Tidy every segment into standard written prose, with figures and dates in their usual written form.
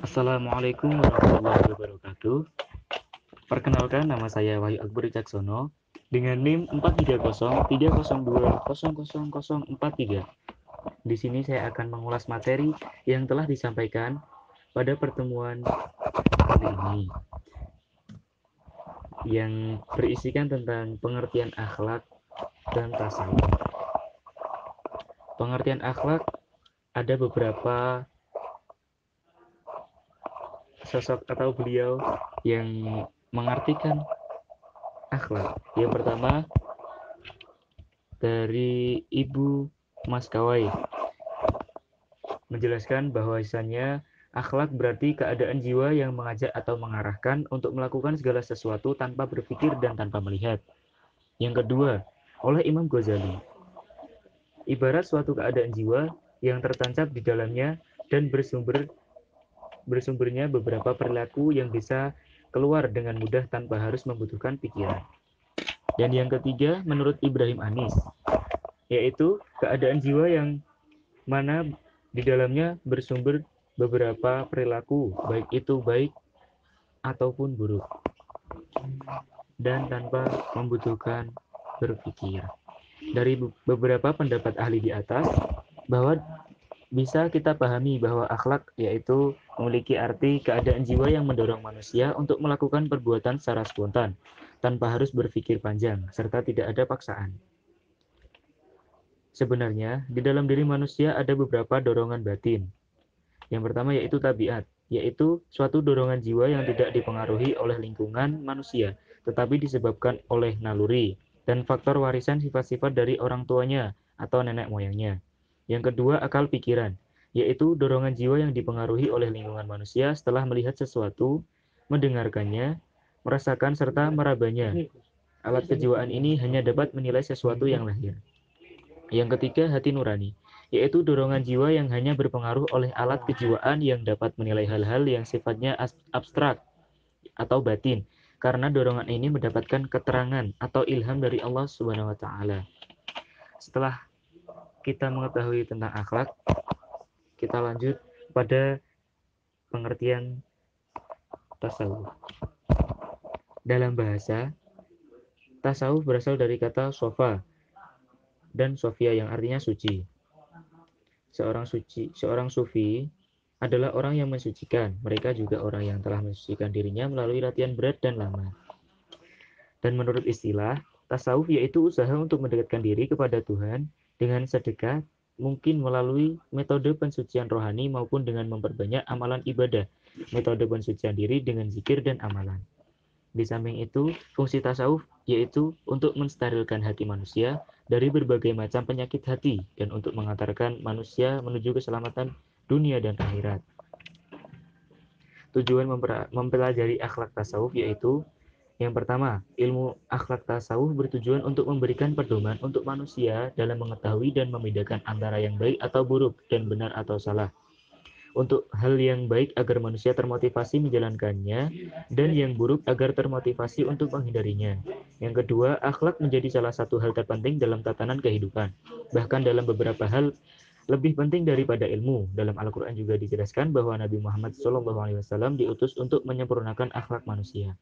Assalamualaikum warahmatullahi wabarakatuh. Perkenalkan, nama saya Wahyu Akbar Wicaksono dengan NIM 4303002000043. Di sini saya akan mengulas materi yang telah disampaikan pada pertemuan kali ini yang berisikan tentang pengertian akhlak dan tasawuf. Pengertian akhlak ada beberapa sosok atau beliau yang mengartikan akhlak. Yang pertama dari Ibu Maskawai menjelaskan bahwasannya akhlak berarti keadaan jiwa yang mengajak atau mengarahkan untuk melakukan segala sesuatu tanpa berpikir dan tanpa melihat. Yang kedua, oleh Imam Ghazali, ibarat suatu keadaan jiwa yang tertancap di dalamnya dan bersumbernya beberapa perilaku yang bisa keluar dengan mudah tanpa harus membutuhkan pikiran. Dan yang ketiga, menurut Ibrahim Anis, yaitu keadaan jiwa yang mana di dalamnya bersumber beberapa perilaku, baik itu baik ataupun buruk, dan tanpa membutuhkan berpikir. Dari beberapa pendapat ahli di atas, bahwa bisa kita pahami bahwa akhlak yaitu memiliki arti keadaan jiwa yang mendorong manusia untuk melakukan perbuatan secara spontan, tanpa harus berpikir panjang, serta tidak ada paksaan. Sebenarnya, di dalam diri manusia ada beberapa dorongan batin. Yang pertama yaitu tabiat, yaitu suatu dorongan jiwa yang tidak dipengaruhi oleh lingkungan manusia, tetapi disebabkan oleh naluri dan faktor warisan sifat-sifat dari orang tuanya atau nenek moyangnya. Yang kedua, akal pikiran, yaitu dorongan jiwa yang dipengaruhi oleh lingkungan manusia setelah melihat sesuatu, mendengarkannya, merasakan serta merabanya. Alat kejiwaan ini hanya dapat menilai sesuatu yang lahir. Yang ketiga, hati nurani, yaitu dorongan jiwa yang hanya berpengaruh oleh alat kejiwaan yang dapat menilai hal-hal yang sifatnya abstrak atau batin, karena dorongan ini mendapatkan keterangan atau ilham dari Allah Subhanahu wa taala. Setelah kita mengetahui tentang akhlak, kita lanjut pada pengertian tasawuf. Dalam bahasa, tasawuf berasal dari kata sofa dan sofia yang artinya suci. Seorang sufi adalah orang yang mensucikan. Mereka juga orang yang telah mensucikan dirinya melalui latihan berat dan lama. Dan menurut istilah, tasawuf yaitu usaha untuk mendekatkan diri kepada Tuhan dengan sedekah, mungkin melalui metode pensucian rohani maupun dengan memperbanyak amalan ibadah, metode pensucian diri dengan zikir dan amalan. Di samping itu, fungsi tasawuf yaitu untuk mensterilkan hati manusia dari berbagai macam penyakit hati dan untuk mengantarkan manusia menuju keselamatan dunia dan akhirat. Tujuan mempelajari akhlak tasawuf yaitu yang pertama, ilmu akhlak tasawuf bertujuan untuk memberikan pedoman untuk manusia dalam mengetahui dan membedakan antara yang baik atau buruk dan benar atau salah. Untuk hal yang baik agar manusia termotivasi menjalankannya, dan yang buruk agar termotivasi untuk menghindarinya. Yang kedua, akhlak menjadi salah satu hal terpenting dalam tatanan kehidupan. Bahkan dalam beberapa hal lebih penting daripada ilmu. Dalam Al-Quran juga dijelaskan bahwa Nabi Muhammad SAW diutus untuk menyempurnakan akhlak manusia.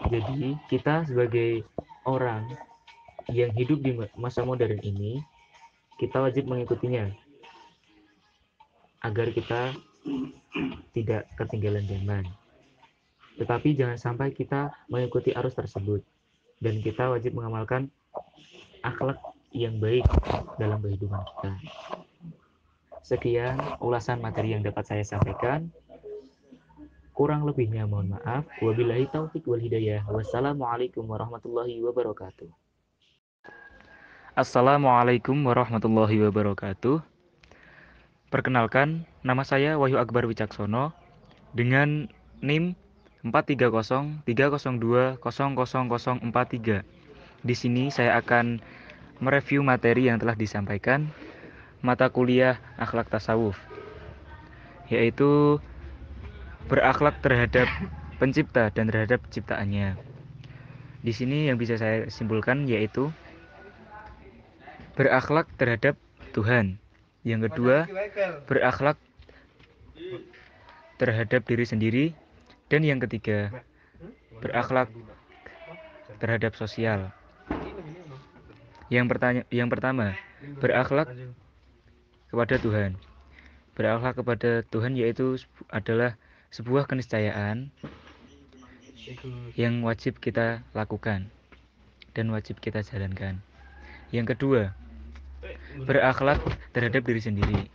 Jadi, kita sebagai orang yang hidup di masa modern ini, kita wajib mengikutinya agar kita tidak ketinggalan zaman. Tetapi jangan sampai kita mengikuti arus tersebut, dan kita wajib mengamalkan akhlak yang baik dalam kehidupan kita. Sekian ulasan materi yang dapat saya sampaikan. Kurang lebihnya mohon maaf. Wabillahi taufik wal hidayah. Wassalamualaikum warahmatullahi wabarakatuh. Assalamualaikum warahmatullahi wabarakatuh. Perkenalkan, nama saya Wahyu Akbar Wicaksono dengan NIM 4303002000043. Di sini saya akan mereview materi yang telah disampaikan mata kuliah akhlak tasawuf, yaitu berakhlak terhadap pencipta dan terhadap ciptaannya. Di sini yang bisa saya simpulkan yaitu berakhlak terhadap Tuhan. Yang kedua, berakhlak terhadap diri sendiri. Dan yang ketiga, berakhlak terhadap sosial. Yang pertama, berakhlak kepada Tuhan. Berakhlak kepada Tuhan yaitu adalah sebuah keniscayaan yang wajib kita lakukan dan wajib kita jalankan. Yang kedua, berakhlak terhadap diri sendiri,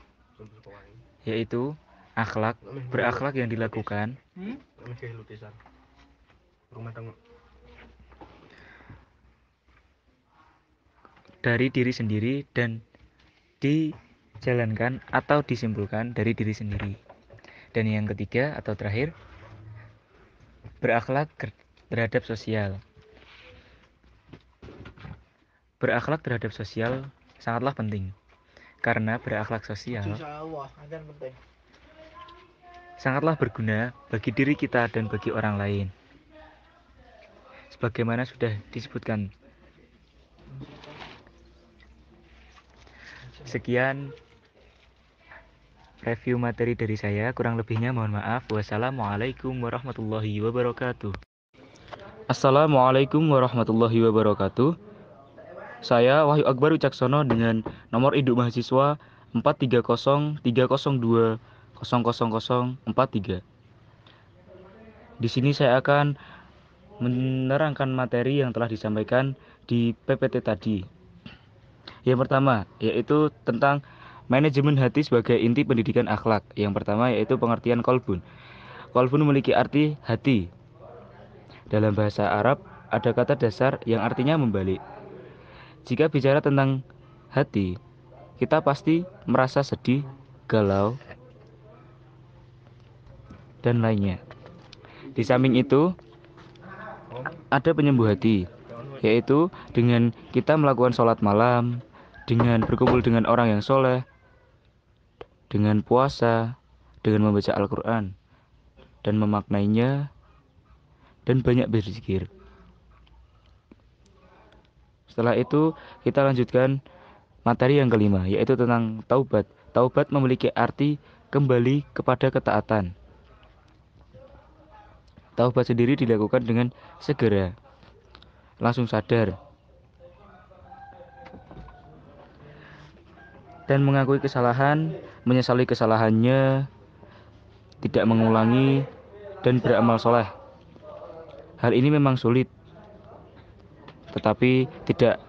yaitu berakhlak yang dilakukan dari diri sendiri dan dijalankan atau disimpulkan dari diri sendiri. Dan yang ketiga atau terakhir, berakhlak terhadap sosial. Berakhlak terhadap sosial sangatlah penting, karena berakhlak sosial sangatlah berguna bagi diri kita dan bagi orang lain. Sebagaimana sudah disebutkan. Sekian review materi dari saya, kurang lebihnya mohon maaf. Wassalamualaikum warahmatullahi wabarakatuh. Assalamualaikum warahmatullahi wabarakatuh. Saya Wahyu Akbar Wicaksono dengan nomor induk mahasiswa 4303002000043. Di sini saya akan menerangkan materi yang telah disampaikan di PPT tadi. Yang pertama, yaitu tentang manajemen hati sebagai inti pendidikan akhlak. Yang pertama yaitu pengertian kolbun. Kolbun memiliki arti hati. Dalam bahasa Arab ada kata dasar yang artinya membalik. Jika bicara tentang hati, kita pasti merasa sedih, galau, dan lainnya. Di samping itu, ada penyembuh hati, yaitu dengan kita melakukan sholat malam, dengan berkumpul dengan orang yang soleh, dengan puasa, dengan membaca Al-Quran, dan memaknainya, dan banyak berzikir. Setelah itu kita lanjutkan materi yang kelima, yaitu tentang taubat. Taubat memiliki arti kembali kepada ketaatan. Taubat sendiri dilakukan dengan segera, langsung sadar, dan mengakui kesalahan, menyesali kesalahannya, tidak mengulangi, dan beramal soleh. Hal ini memang sulit, tetapi tidak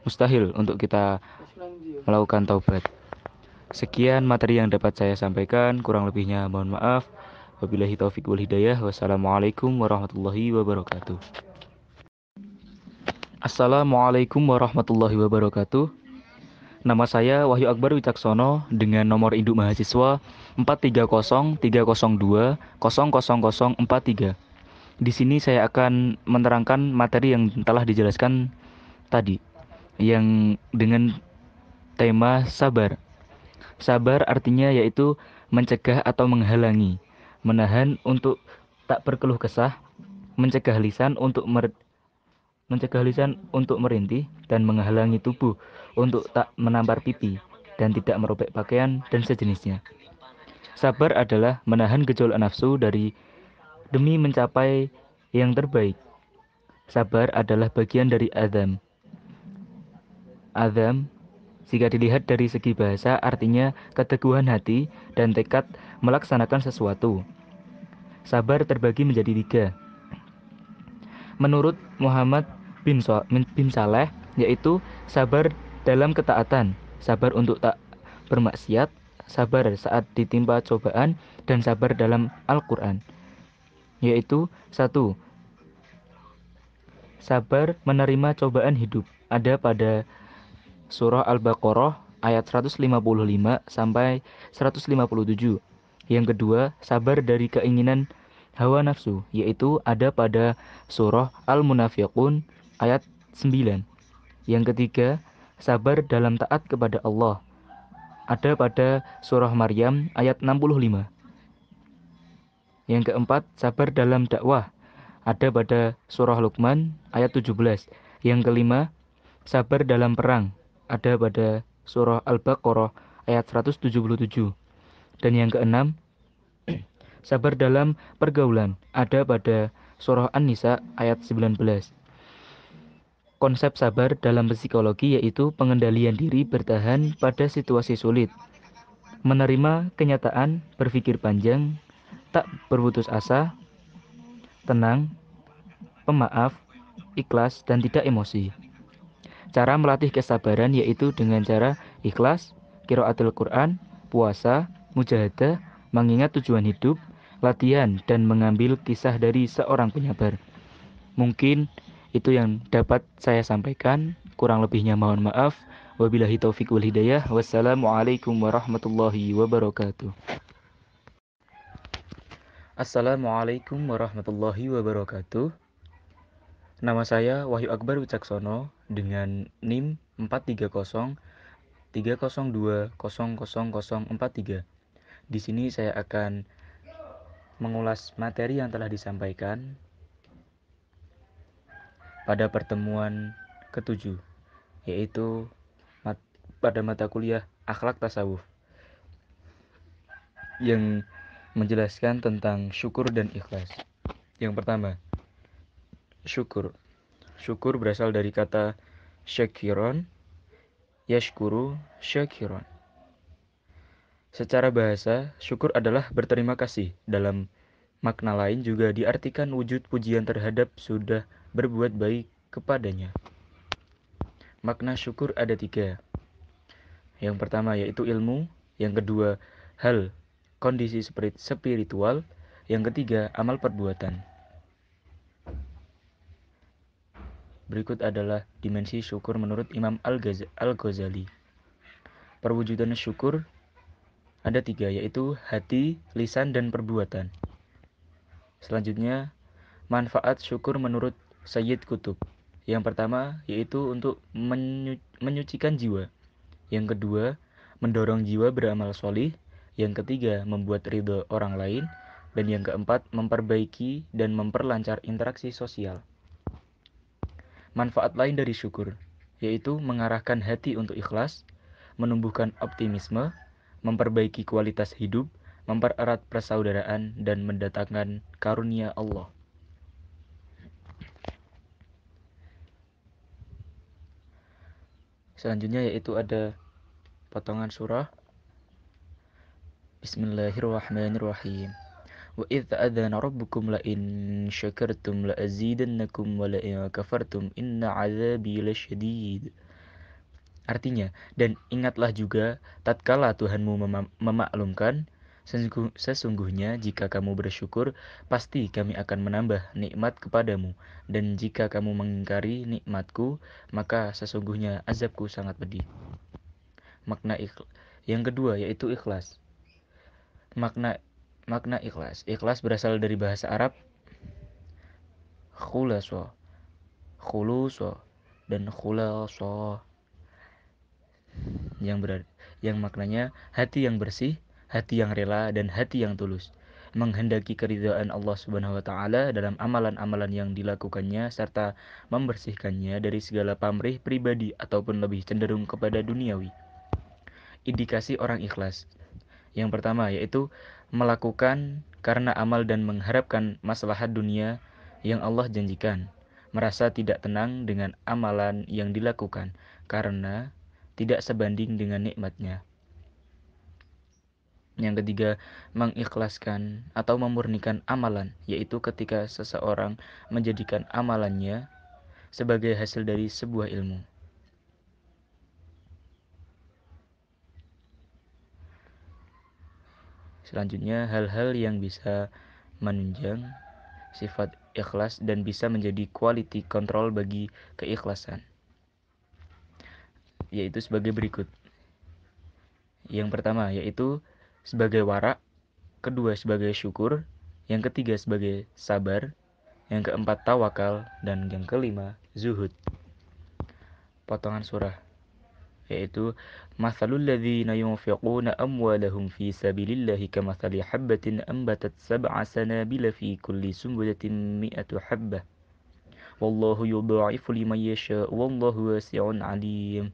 mustahil untuk kita melakukan taubat. Sekian materi yang dapat saya sampaikan, kurang lebihnya mohon maaf. Wabillahi taufik wal hidayah. Wassalamualaikum warahmatullahi wabarakatuh. Assalamualaikum warahmatullahi wabarakatuh. Nama saya Wahyu Akbar Wicaksono dengan nomor induk mahasiswa 4303002000043. Di sini saya akan menerangkan materi yang telah dijelaskan tadi, yang dengan tema sabar. Sabar artinya yaitu mencegah atau menghalangi, menahan untuk tak berkeluh kesah, mencegah lisan untuk merintih, dan menghalangi tubuh untuk tak menampar pipi dan tidak merobek pakaian dan sejenisnya. Sabar adalah menahan gejolak nafsu demi mencapai yang terbaik. Sabar adalah bagian dari azam. Azam, jika dilihat dari segi bahasa, artinya keteguhan hati dan tekad melaksanakan sesuatu. Sabar terbagi menjadi 3. Menurut Muhammad bin Saleh, yaitu sabar dalam ketaatan, sabar untuk tak bermaksiat, sabar saat ditimpa cobaan, dan sabar dalam Al-Quran, yaitu 1. Sabar menerima cobaan hidup, ada pada surah Al-Baqarah ayat 155 sampai 157. Yang kedua, sabar dari keinginan hawa nafsu, yaitu ada pada surah Al-Munafiqun ayat 9. Yang ketiga, sabar dalam taat kepada Allah, ada pada surah Maryam ayat 65. Yang keempat, sabar dalam dakwah, ada pada surah Luqman ayat 17. Yang kelima, sabar dalam perang, ada pada surah Al-Baqarah ayat 177. Dan yang keenam, sabar dalam pergaulan ada pada surah An-Nisa ayat 19. Konsep sabar dalam psikologi yaitu pengendalian diri bertahan pada situasi sulit, menerima kenyataan, berpikir panjang, tak berputus asa, tenang, pemaaf, ikhlas, dan tidak emosi. Cara melatih kesabaran yaitu dengan cara ikhlas, qiraatul Quran, puasa, mujahadah, mengingat tujuan hidup, latihan, dan mengambil kisah dari seorang penyabar. Mungkin itu yang dapat saya sampaikan. Kurang lebihnya mohon maaf. Wabillahi taufiq wal hidayah. Wassalamualaikum warahmatullahi wabarakatuh. Assalamualaikum warahmatullahi wabarakatuh. Nama saya Wahyu Akbar Wicaksono dengan NIM 43030200043. Di sini saya akan mengulas materi yang telah disampaikan pada pertemuan ke-7, yaitu pada mata kuliah Akhlak Tasawuf yang menjelaskan tentang syukur dan ikhlas. Yang pertama, syukur. Syukur berasal dari kata syakiron, yashkuru, syakiron. Secara bahasa, syukur adalah berterima kasih. Dalam makna lain juga diartikan wujud pujian terhadap sudah berbuat baik kepadanya. Makna syukur ada 3. Yang pertama yaitu ilmu, yang kedua hal kondisi spiritual, yang ketiga amal perbuatan. Berikut adalah dimensi syukur menurut Imam Al-Ghazali. Perwujudan syukur ada 3, yaitu hati, lisan, dan perbuatan. Selanjutnya, manfaat syukur menurut Sayyid Qutb. Yang pertama yaitu untuk menyucikan jiwa. Yang kedua, mendorong jiwa beramal solih. Yang ketiga, membuat ridho orang lain. Dan yang keempat, memperbaiki dan memperlancar interaksi sosial. Manfaat lain dari syukur, yaitu mengarahkan hati untuk ikhlas, menumbuhkan optimisme, memperbaiki kualitas hidup, mempererat persaudaraan, dan mendatangkan karunia Allah. Selanjutnya yaitu ada potongan surah. Bismillahirrahmanirrahim. Wa idz adzana rabbukum la in syakartum la azidannakum wa la in kafartum inna 'adzabi lasyadid. Artinya, dan ingatlah juga tatkala Tuhanmu memaklumkan, sesungguhnya jika kamu bersyukur, pasti kami akan menambah nikmat kepadamu, dan jika kamu mengingkari nikmatku, maka sesungguhnya azabku sangat pedih. Makna yang kedua yaitu ikhlas. Makna ikhlas. Ikhlas berasal dari bahasa Arab khulaso, khuluso, dan khulaso, yang maknanya hati yang bersih, hati yang rela, dan hati yang tulus, menghendaki keridhaan Allah Subhanahu wa taala dalam amalan-amalan yang dilakukannya serta membersihkannya dari segala pamrih pribadi ataupun lebih cenderung kepada duniawi. Indikasi orang ikhlas. Yang pertama yaitu melakukan karena amal dan mengharapkan maslahat dunia yang Allah janjikan, merasa tidak tenang dengan amalan yang dilakukan karena tidak sebanding dengan nikmatnya. Yang ketiga, mengikhlaskan atau memurnikan amalan, yaitu ketika seseorang menjadikan amalannya sebagai hasil dari sebuah ilmu. Selanjutnya, hal-hal yang bisa menunjang sifat ikhlas dan bisa menjadi quality control bagi keikhlasan, yaitu sebagai berikut. Yang pertama yaitu sebagai wara, kedua sebagai syukur, yang ketiga sebagai sabar, yang keempat tawakal, dan yang kelima zuhud. Potongan surah yaitu mathalul ladzina yunfiquna amwalahum fi sabilillahi kamathali habbatin ambatat sab'a sanabila fi kulli sumbulatin mi'atu habbah wallahu yudha'ifu liman yasha wallahu wasi'un 'alim.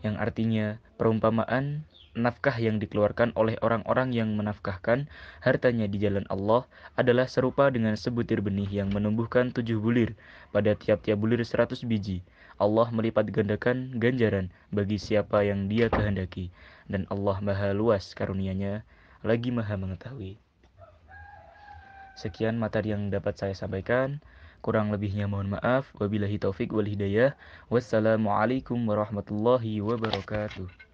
yang artinya perumpamaan nafkah yang dikeluarkan oleh orang-orang yang menafkahkan hartanya di jalan Allah adalah serupa dengan sebutir benih yang menumbuhkan 7 bulir, pada tiap-tiap bulir 100 biji. Allah melipat gandakan ganjaran bagi siapa yang Dia kehendaki, dan Allah maha luas karunia-Nya, lagi maha mengetahui. Sekian materi yang dapat saya sampaikan. Kurang lebihnya mohon maaf. Wabillahi taufik wal hidayah. Wassalamualaikum warahmatullahi wabarakatuh.